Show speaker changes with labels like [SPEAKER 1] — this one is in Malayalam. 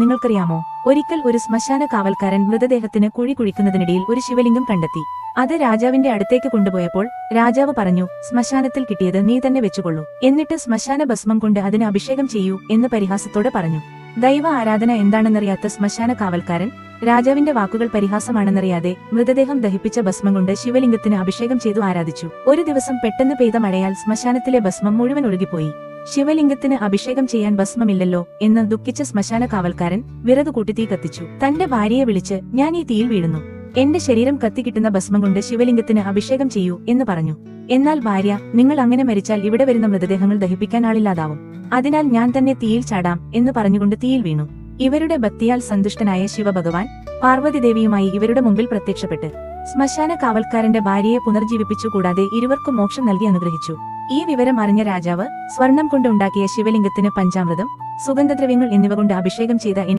[SPEAKER 1] നിങ്ങൾക്കറിയാമോ? ഒരിക്കൽ ഒരു ശ്മശാന കാവൽക്കാരൻ മൃതദേഹത്തിന് കുഴി കുഴിക്കുന്നതിനിടയിൽ ഒരു ശിവലിംഗം കണ്ടെത്തി. അത് രാജാവിന്റെ അടുത്തേക്ക് കൊണ്ടുപോയപ്പോൾ രാജാവ് പറഞ്ഞു, ശ്മശാനത്തിൽ കിട്ടിയത് നീ തന്നെ വെച്ചുകൊള്ളൂ. എന്നിട്ട് ശ്മശാന ഭസ്മം കൊണ്ട് അതിന് അഭിഷേകം ചെയ്യൂ എന്ന് പരിഹാസത്തോടെ പറഞ്ഞു. ദൈവ ആരാധന എന്താണെന്നറിയാത്ത ശ്മശാന കാവൽക്കാരൻ രാജാവിന്റെ വാക്കുകൾ പരിഹാസമാണെന്നറിയാതെ മൃതദേഹം ദഹിപ്പിച്ച ഭസ്മം കൊണ്ട് ശിവലിംഗത്തിന് അഭിഷേകം ചെയ്തു ആരാധിച്ചു. ഒരു ദിവസം പെട്ടെന്ന് പെയ്ത മഴയാൽ ശ്മശാനത്തിലെ ഭസ്മം മുഴുവൻ ഒഴുകിപ്പോയി. ശിവലിംഗത്തിന് അഭിഷേകം ചെയ്യാൻ ഭസ്മമില്ലല്ലോ എന്ന് ദുഃഖിച്ച ശ്മശാന കാവൽക്കാരൻ വിറക് കൂട്ടി തീ കത്തിച്ചു. തന്റെ ഭാര്യയെ വിളിച്ച്, ഞാൻ ഈ തീയിൽ വീഴുന്നു, എന്റെ ശരീരം കത്തിക്കിട്ടുന്ന ഭസ്മം കൊണ്ട് ശിവലിംഗത്തിന് അഭിഷേകം ചെയ്യൂ എന്ന് പറഞ്ഞു. എന്നാൽ ഭാര്യ, നിങ്ങൾ അങ്ങനെ മരിച്ചാൽ ഇവിടെ വരുന്ന മൃതദേഹങ്ങൾ ദഹിപ്പിക്കാൻ ആളില്ലാതാവും, അതിനാൽ ഞാൻ തന്നെ തീയിൽ ചാടാം എന്ന് പറഞ്ഞുകൊണ്ട് തീയിൽ വീണു. ഇവരുടെ ഭക്തിയാൽ സന്തുഷ്ടനായ ശിവഭഗവാൻ പാർവതിദേവിയുമായി ഇവരുടെ മുമ്പിൽ പ്രത്യക്ഷപ്പെട്ട് ശ്മശാന കാവൽക്കാരന്റെ ഭാര്യയെ പുനർജീവിപ്പിച്ചു. കൂടാതെ ഇരുവർക്കും മോക്ഷം നൽകി അനുഗ്രഹിച്ചു. ഈ വിവരം അറിഞ്ഞ രാജാവ് സ്വർണം കൊണ്ട് ഉണ്ടാക്കിയ ശിവലിംഗത്തിന് പഞ്ചാമൃതം, സുഗന്ധദ്രവ്യങ്ങൾ എന്നിവ കൊണ്ട് അഭിഷേകം ചെയ്ത